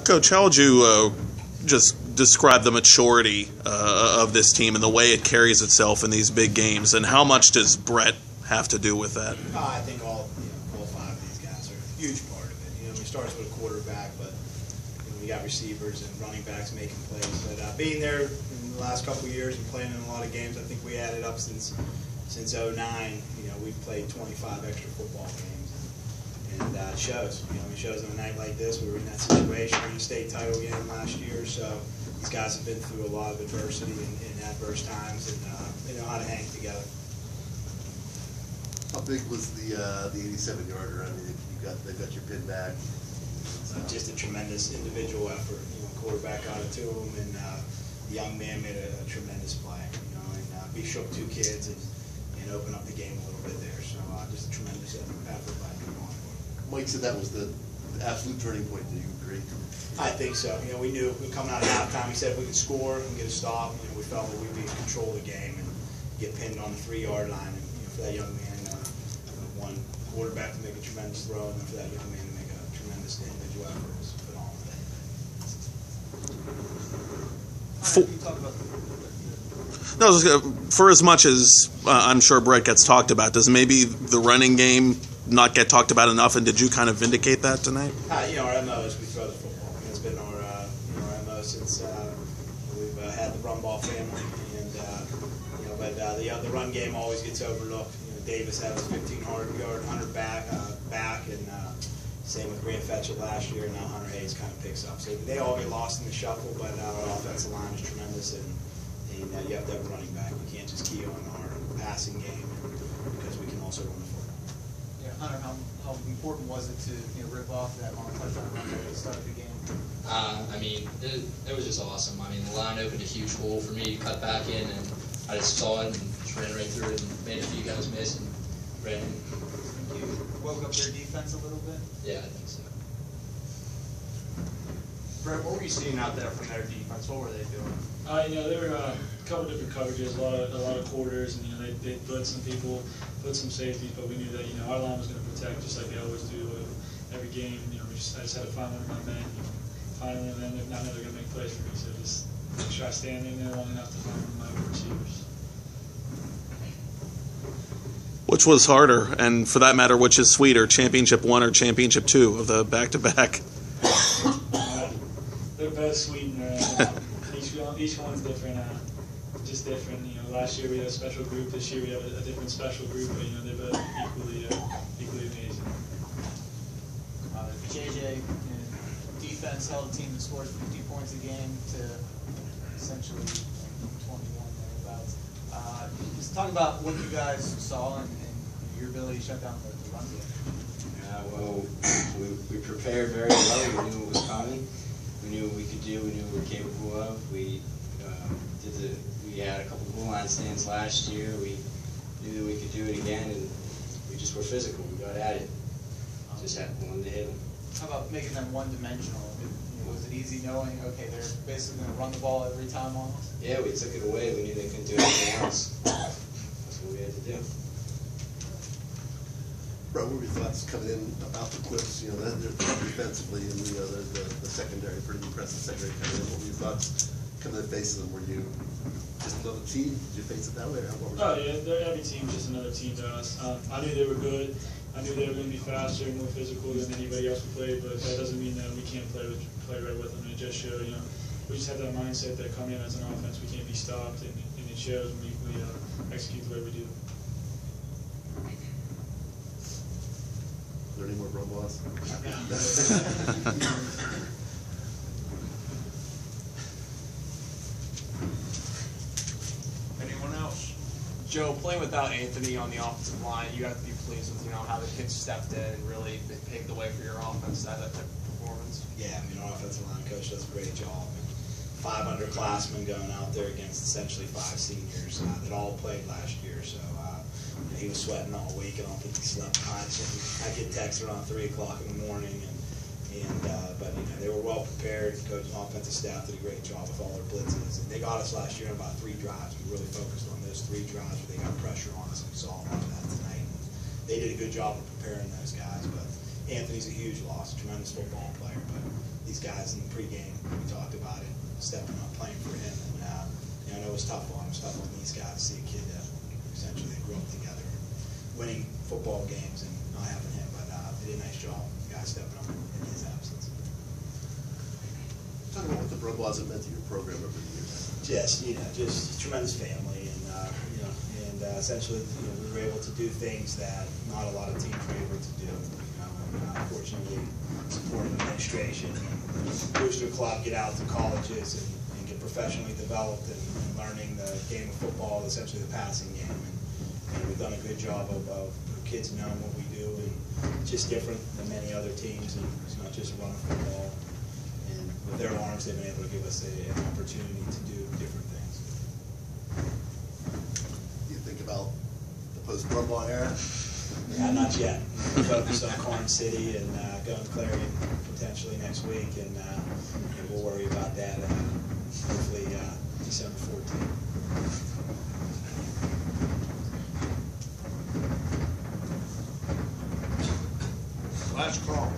Coach, how would you just describe the maturity of this team and the way it carries itself in these big games, and how much does Brett have to do with that? I think all five of these guys are a huge part of it. It starts with a quarterback, but we got receivers and running backs making plays. But being there in the last couple of years and playing in a lot of games, I think we added up since '09. We've played 25 extra football games, and it shows. It shows on a night like this. We were in that situation in the state title game last year, so these guys have been through a lot of adversity in adverse times, and they know how to hang together. How big was the 87-yarder? I mean, they got your pin back. Just a tremendous individual effort. Quarterback got it to him, and the young man made a tremendous play. And he shook two kids and opened up the game a little bit there. So just a tremendous effort by him. Mike said that was the absolute turning point. Do you agree? I think so. We knew coming out of halftime. He said if we could score and get a stop, we felt that we'd be in control of the game and get pinned on the 3-yard line. And for that young man, one quarterback to make a tremendous throw, and then for that young man to make a tremendous individual effort was phenomenal. For as much as I'm sure Brett gets talked about, does maybe the running game not get talked about enough, and did you kind of vindicate that tonight? Our MO is we throw the football. It's been our MO since we've had the run ball family, and but the run game always gets overlooked. Davis had his 1,500-yard Hunter back, and same with Grant Fetchett last year. Now Hunter Hayes kind of picks up. So they all get lost in the shuffle, but our offensive line is tremendous, and you have to have a running back. You can't just key on our passing game because we can also run the football. Yeah, Hunter, how important was it to rip off that long touchdown run at the start of the game? It was just awesome. The line opened a huge hole for me to cut back in, and I just saw it and just ran right through it and made a few guys miss and ran in. You woke up their defense a little bit? Yeah, I think so. Brett, what were you seeing out there from their defense? What were they doing? There were a couple different coverages, a lot of quarters, and they blitz some people, blitz some safeties, but we knew that our line was going to protect just like they always do every game. I just had to find one of my men, find one of them. If not, they're going to make plays for me. So just make sure I stand in there long enough to find one of my receivers. Which was harder, and for that matter, which is sweeter, Championship 1 or Championship 2 of the back-to-back? They're both sweet, and each one's different, just different. Last year we had a special group. This year we have a different special group, but they're both equally amazing. JJ in defense held a team that scores 50 points a game to essentially 21 thereabouts. Just talk about what you guys saw and your ability to shut down the run game. Yeah, well, we prepared very well. We knew what was coming. We knew what we could do. We knew what we were capable of. We had a couple of goal line stands last year. We knew that we could do it again, and we just were physical. We got at it. Just wanted to hit them. How about making them one-dimensional? Was it easy knowing, okay, they're basically going to run the ball every time on us? Yeah, we took it away. We knew they couldn't do anything else. That's what we had to do. Bro, what were your thoughts coming in about the Quips? They're defensively and the secondary, pretty impressive secondary coming in. What were your thoughts coming in the face of them? Were you just another team? Did you face it that way? Every team's just another team to us. I knew they were good. I knew they were going to be faster and more physical than anybody else we played, but that doesn't mean that we can't play right with them. And it just showed, we just have that mindset that come in as an offense, we can't be stopped, and it shows when we execute the way we do. Are there any more run balls? Anyone else? Joe, playing without Anthony on the offensive line, you have to be pleased with how the kids stepped in and really paved the way for your offense to have that type of performance. Yeah, our offensive line coach does a great job. 5 underclassmen going out there against essentially 5 seniors that all played last year. So he was sweating all week. I don't think he slept much. And I get texts around 3 o'clock in the morning, but they were well prepared. Coach and offensive staff did a great job with all their blitzes. And they got us last year in about 3 drives. We really focused on those 3 drives where they got pressure on us, and we saw a lot of that tonight. And they did a good job of preparing those guys. But Anthony's a huge loss, a tremendous football player, but these guys in the pregame, we talked about it, stepping up, playing for him. And you know, I know it was tough on him. It was tough on these guys to see a kid that essentially they grew up together, winning football games and not having him. But they did a nice job, guys stepping up in his absence. Talk about what the Brumbaws have meant to your program over the years. Just tremendous family, and essentially, we were able to do things that not a lot of teams were able to do. Fortunately, supporting administration and Booster Club, get out to colleges and get professionally developed and learning the game of football, essentially the passing game. And we've done a good job of kids knowing what we do, and it's just different than many other teams. And it's not just running football. And with their arms, they've been able to give us an opportunity to do different things. You think about the post-Brumbaugh era? Yeah, not yet. We're focused on Corn City and going to Clarion potentially next week, and we'll worry about that hopefully December 14th. Last call.